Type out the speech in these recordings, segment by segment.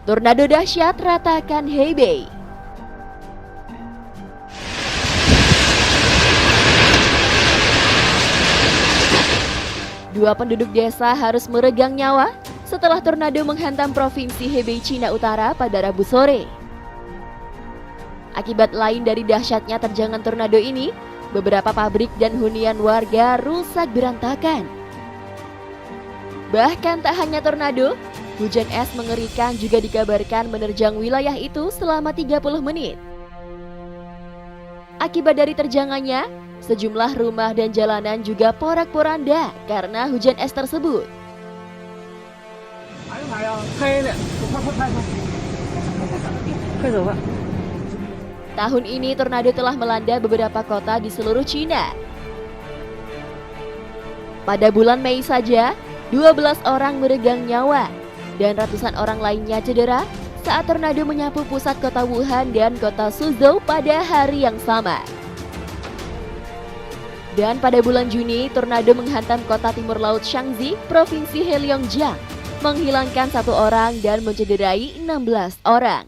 Tornado dahsyat ratakan Hebei. Dua penduduk desa harus meregang nyawa setelah tornado menghantam provinsi Hebei, Cina Utara pada Rabu sore. Akibat lain dari dahsyatnya terjangan tornado ini, beberapa pabrik dan hunian warga rusak berantakan. Bahkan tak hanya tornado, hujan es mengerikan juga dikabarkan menerjang wilayah itu selama 30 menit. Akibat dari terjangannya, sejumlah rumah dan jalanan juga porak-poranda karena hujan es tersebut. Tahun ini tornado telah melanda beberapa kota di seluruh Cina. Pada bulan Mei saja, 12 orang meregang nyawa dan ratusan orang lainnya cedera saat tornado menyapu pusat kota Wuhan dan kota Suzhou pada hari yang sama. Dan pada bulan Juni, tornado menghantam kota timur laut Shaanxi, provinsi Heilongjiang, menghilangkan 1 orang dan mencederai 16 orang.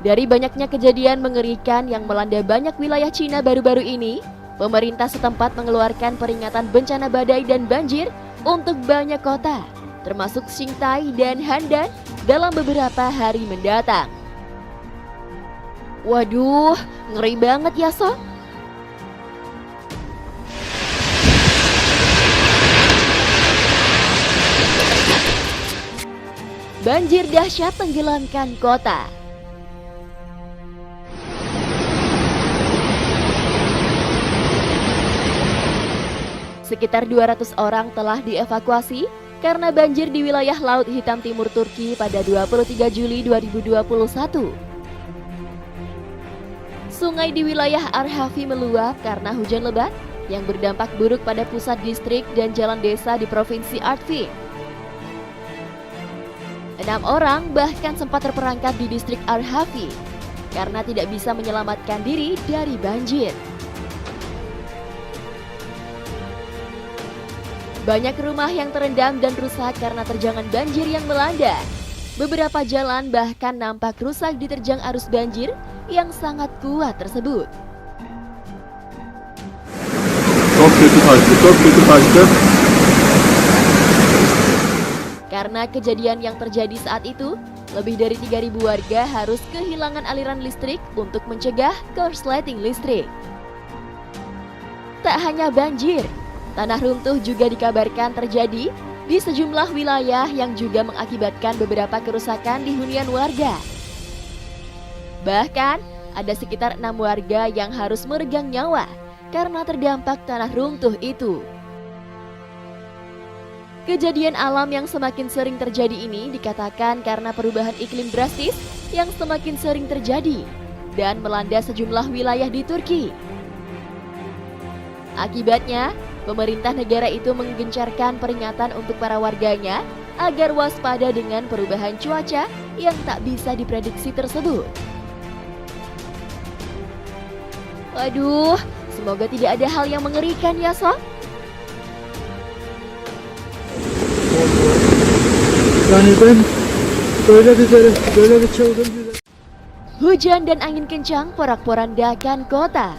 Dari banyaknya kejadian mengerikan yang melanda banyak wilayah Cina baru-baru ini, pemerintah setempat mengeluarkan peringatan bencana badai dan banjir untuk banyak kota, termasuk Xingtai dan Handan dalam beberapa hari mendatang. Waduh, ngeri banget ya, So. Banjir dahsyat tenggelamkan kota. Sekitar 200 orang telah dievakuasi karena banjir di wilayah Laut Hitam Timur Turki pada 23 Juli 2021. Sungai di wilayah Arhavi meluap karena hujan lebat yang berdampak buruk pada pusat distrik dan jalan desa di provinsi Artvin. 6 orang bahkan sempat terperangkap di distrik Arhavi karena tidak bisa menyelamatkan diri dari banjir. Banyak rumah yang terendam dan rusak karena terjangan banjir yang melanda. Beberapa jalan bahkan nampak rusak diterjang arus banjir yang sangat kuat tersebut. Karena kejadian yang terjadi saat itu, lebih dari 3.000 warga harus kehilangan aliran listrik untuk mencegah korsleting listrik. Tak hanya banjir, tanah runtuh juga dikabarkan terjadi di sejumlah wilayah yang juga mengakibatkan beberapa kerusakan di hunian warga. Bahkan, ada sekitar 6 warga yang harus meregang nyawa karena terdampak tanah runtuh itu. Kejadian alam yang semakin sering terjadi ini dikatakan karena perubahan iklim drastis yang semakin sering terjadi dan melanda sejumlah wilayah di Turki. Akibatnya, pemerintah negara itu menggencarkan peringatan untuk para warganya agar waspada dengan perubahan cuaca yang tak bisa diprediksi tersebut. Waduh, semoga tidak ada hal yang mengerikan ya, So. Hujan dan angin kencang porak-porandakan kota.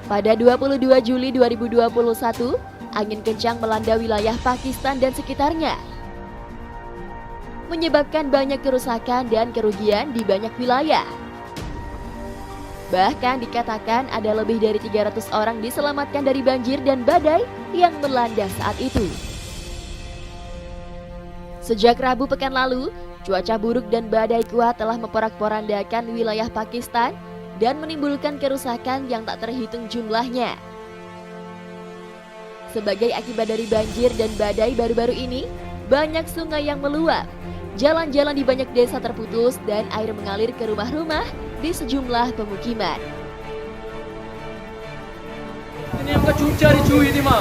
Pada 22 Juli 2021, angin kencang melanda wilayah Pakistan dan sekitarnya, menyebabkan banyak kerusakan dan kerugian di banyak wilayah. Bahkan dikatakan ada lebih dari 300 orang diselamatkan dari banjir dan badai yang melanda saat itu. Sejak Rabu pekan lalu, cuaca buruk dan badai kuat telah memporak-porandakan wilayah Pakistan dan menimbulkan kerusakan yang tak terhitung jumlahnya. Sebagai akibat dari banjir dan badai baru-baru ini, banyak sungai yang meluap, jalan-jalan di banyak desa terputus dan air mengalir ke rumah-rumah di sejumlah pemukiman. Ini yang cari cuy ini mah.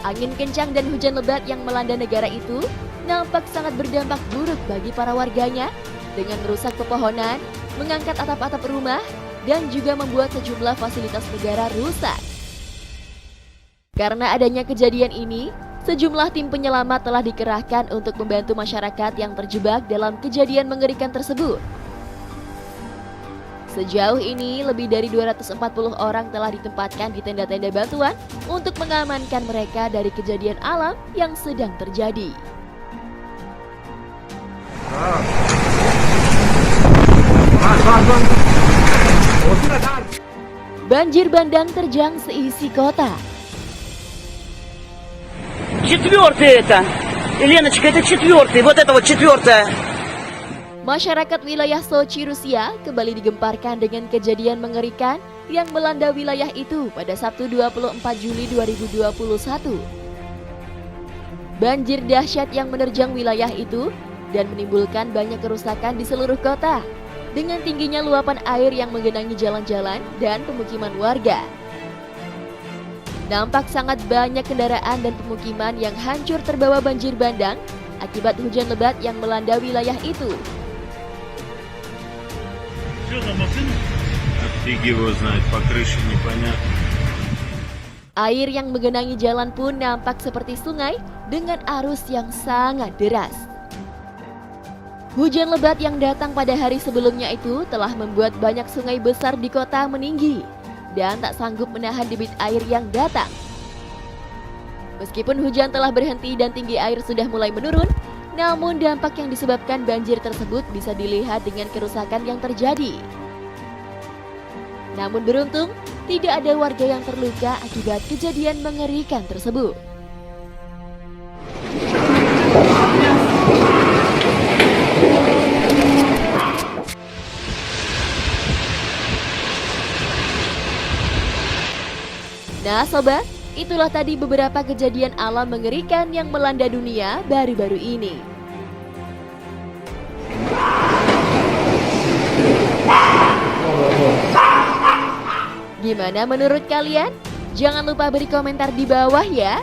Angin kencang dan hujan lebat yang melanda negara itu nampak sangat berdampak buruk bagi para warganya dengan merusak pepohonan, mengangkat atap-atap rumah, dan juga membuat sejumlah fasilitas negara rusak. Karena adanya kejadian ini, sejumlah tim penyelamat telah dikerahkan untuk membantu masyarakat yang terjebak dalam kejadian mengerikan tersebut. Sejauh ini, lebih dari 240 orang telah ditempatkan di tenda-tenda bantuan untuk mengamankan mereka dari kejadian alam yang sedang terjadi. Banjir bandang terjang seisi kota. Четвертый это. Леночка, это четвертый. Вот это вот четвертое. Masyarakat wilayah Sochi, Rusia kembali digemparkan dengan kejadian mengerikan yang melanda wilayah itu pada Sabtu 24 Juli 2021. Banjir dahsyat yang menerjang wilayah itu dan menimbulkan banyak kerusakan di seluruh kota dengan tingginya luapan air yang menggenangi jalan-jalan dan pemukiman warga. Nampak sangat banyak kendaraan dan pemukiman yang hancur terbawa banjir bandang akibat hujan lebat yang melanda wilayah itu. Air yang menggenangi jalan pun nampak seperti sungai dengan arus yang sangat deras. Hujan lebat yang datang pada hari sebelumnya itu telah membuat banyak sungai besar di kota meninggi dan tak sanggup menahan debit air yang datang. Meskipun hujan telah berhenti dan tinggi air sudah mulai menurun, namun dampak yang disebabkan banjir tersebut bisa dilihat dengan kerusakan yang terjadi. Namun beruntung, tidak ada warga yang terluka akibat kejadian mengerikan tersebut. Nah sobat, itulah tadi beberapa kejadian alam mengerikan yang melanda dunia baru-baru ini. Gimana menurut kalian? Jangan lupa beri komentar di bawah ya.